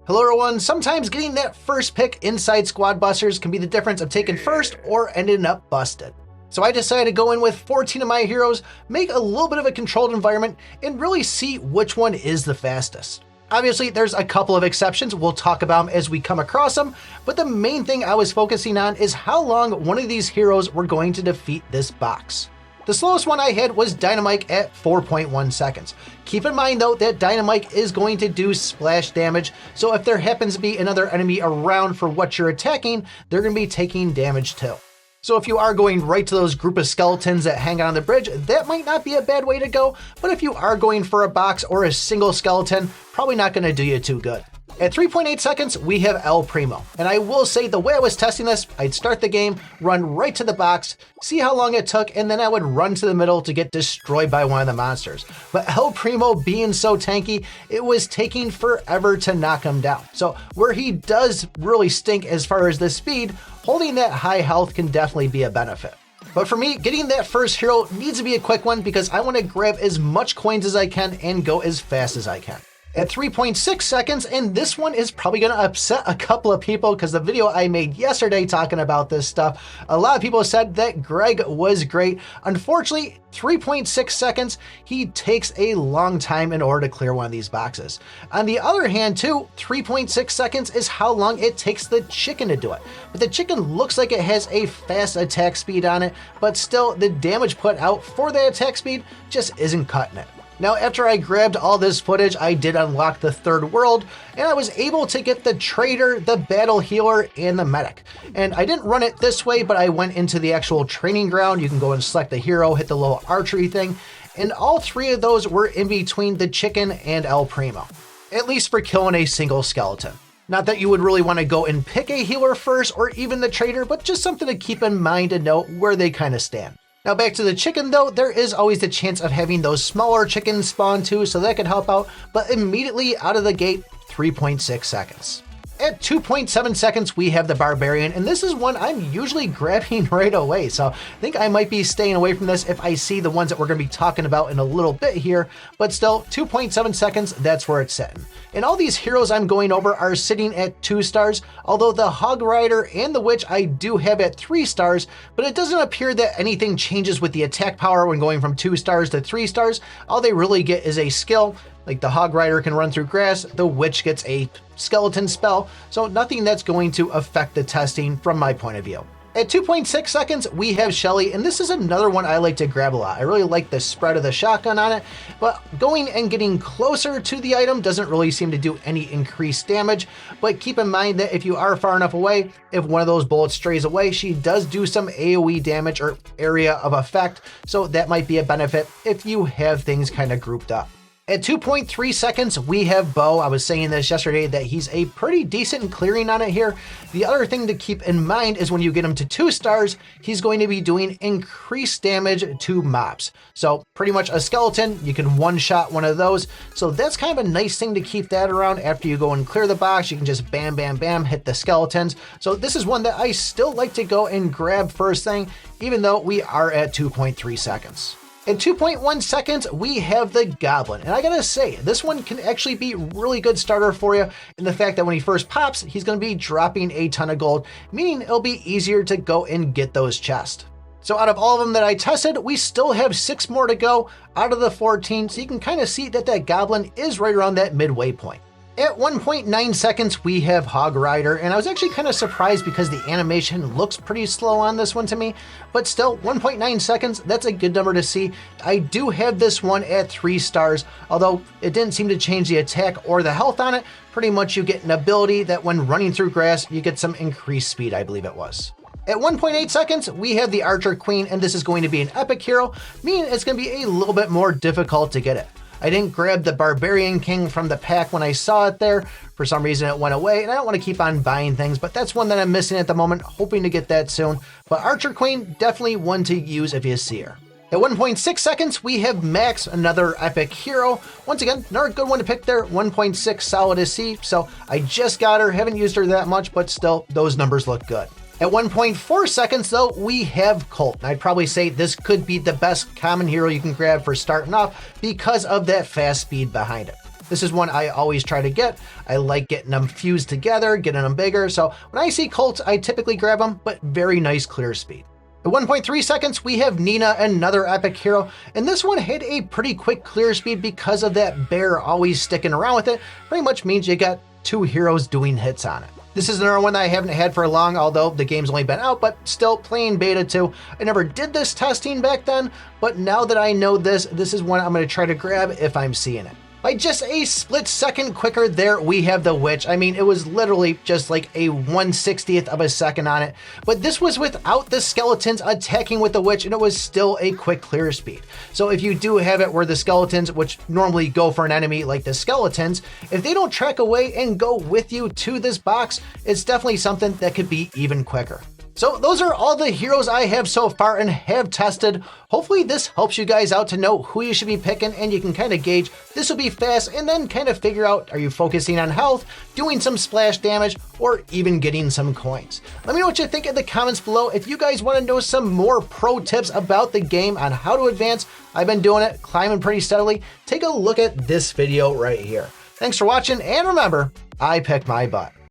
Hello everyone, sometimes getting that first pick inside squad busters can be the difference of taking first or ending up busted. So I decided to go in with 14 of my heroes, make a little bit of a controlled environment, and really see which one is the fastest. Obviously, there's a couple of exceptions, we'll talk about them as we come across them, but the main thing I was focusing on is how long one of these heroes were going to defeat this box. The slowest one I had was Dynamite at 4.1 seconds. Keep in mind though that Dynamite is going to do splash damage, so if there happens to be another enemy around for what you're attacking, they're going to be taking damage too. So if you are going right to those group of skeletons that hang out on the bridge, that might not be a bad way to go, but if you are going for a box or a single skeleton, probably not going to do you too good. At 3.8 seconds, we have El Primo. And I will say the way I was testing this, I'd start the game, run right to the box, see how long it took, and then I would run to the middle to get destroyed by one of the monsters. But El Primo being so tanky, it was taking forever to knock him down. So where he does really stink as far as the speed, holding that high health can definitely be a benefit. But for me, getting that first hero needs to be a quick one because I want to grab as much coins as I can and go as fast as I can. At 3.6 seconds, and this one is probably going to upset a couple of people because the video I made yesterday talking about this stuff, a lot of people said that Greg was great. Unfortunately, 3.6 seconds, he takes a long time in order to clear one of these boxes. On the other hand too, 3.6 seconds is how long it takes the chicken to do it. But the chicken looks like it has a fast attack speed on it, but still the damage put out for the attack speed just isn't cutting it. Now, after I grabbed all this footage, I did unlock the third world, and I was able to get the trader, the battle healer, and the medic. And I didn't run it this way, but I went into the actual training ground. You can go and select the hero, hit the little archery thing, and all three of those were in between the chicken and El Primo, at least for killing a single skeleton. Not that you would really want to go and pick a healer first or even the trader, but just something to keep in mind and know where they kind of stand. Now back to the chicken though, there is always the chance of having those smaller chickens spawn too, so that can help out, but immediately out of the gate, 3.6 seconds. At 2.7 seconds, we have the Barbarian, and this is one I'm usually grabbing right away, so I think I might be staying away from this if I see the ones that we're going to be talking about in a little bit here, but still, 2.7 seconds, that's where it's sitting. And all these heroes I'm going over are sitting at 2 stars, although the Hog Rider and the Witch I do have at 3 stars, but it doesn't appear that anything changes with the attack power when going from 2 stars to 3 stars. All they really get is a skill. Like the Hog Rider can run through grass, the Witch gets a skeleton spell, so nothing that's going to affect the testing from my point of view. At 2.6 seconds, we have Shelly, and this is another one I like to grab a lot. I really like the spread of the shotgun on it, but going and getting closer to the item doesn't really seem to do any increased damage, but keep in mind that if you are far enough away, if one of those bullets strays away, she does do some AoE damage or area of effect, so that might be a benefit if you have things kind of grouped up. At 2.3 seconds, we have Bo. I was saying this yesterday that he's a pretty decent clearing on it here. The other thing to keep in mind is when you get him to 2 stars, he's going to be doing increased damage to mobs. So pretty much a skeleton, you can one-shot one of those. So that's kind of a nice thing to keep that around. After you go and clear the box, you can just bam, bam, bam, hit the skeletons. So this is one that I still like to go and grab first thing, even though we are at 2.3 seconds. At 2.1 seconds, we have the Goblin. And I gotta say, this one can actually be a really good starter for you in the fact that when he first pops, he's gonna be dropping a ton of gold, meaning it'll be easier to go and get those chests. So out of all of them that I tested, we still have 6 more to go out of the 14, so you can kind of see that that Goblin is right around that midway point. At 1.9 seconds, we have Hog Rider, and I was actually kind of surprised because the animation looks pretty slow on this one to me, but still 1.9 seconds, that's a good number to see. I do have this one at 3 stars, although it didn't seem to change the attack or the health on it. Pretty much you get an ability that when running through grass, you get some increased speed, I believe it was. At 1.8 seconds, we have the Archer Queen, and this is going to be an epic hero, meaning it's going to be a little bit more difficult to get it. I didn't grab the Barbarian King from the pack when I saw it there. For some reason it went away, and I don't want to keep on buying things, but that's one that I'm missing at the moment, hoping to get that soon. But Archer Queen, definitely one to use if you see her. At 1.6 seconds, we have Max, another epic hero. Once again, another good one to pick there, 1.6 solid to see. So I just got her, haven't used her that much, but still, those numbers look good. At 1.4 seconds though, we have Colt. I'd probably say this could be the best common hero you can grab for starting off because of that fast speed behind it. This is one I always try to get. I like getting them fused together, getting them bigger. So when I see Colts, I typically grab them, but very nice clear speed. At 1.3 seconds, we have Nina, another epic hero, and this one hit a pretty quick clear speed because of that bear always sticking around with it. Pretty much means you got 2 heroes doing hits on it. This is another one that I haven't had for long, although the game's only been out, but still playing beta too. I never did this testing back then, but now that I know this is one I'm going to try to grab if I'm seeing it. By just a split second quicker there, we have the Witch. I mean, it was literally just like a 1/60th of a second on it, but this was without the skeletons attacking with the Witch, and it was still a quick clear speed. So if you do have it where the skeletons, which normally go for an enemy like the skeletons, if they don't track away and go with you to this box, it's definitely something that could be even quicker. So those are all the heroes I have so far and have tested. Hopefully this helps you guys out to know who you should be picking, and you can kind of gauge this will be fast and then kind of figure out, are you focusing on health, doing some splash damage, or even getting some coins? Let me know what you think in the comments below. If you guys want to know some more pro tips about the game on how to advance, I've been doing it, climbing pretty steadily. Take a look at this video right here. Thanks for watching, and remember, I pick my butt.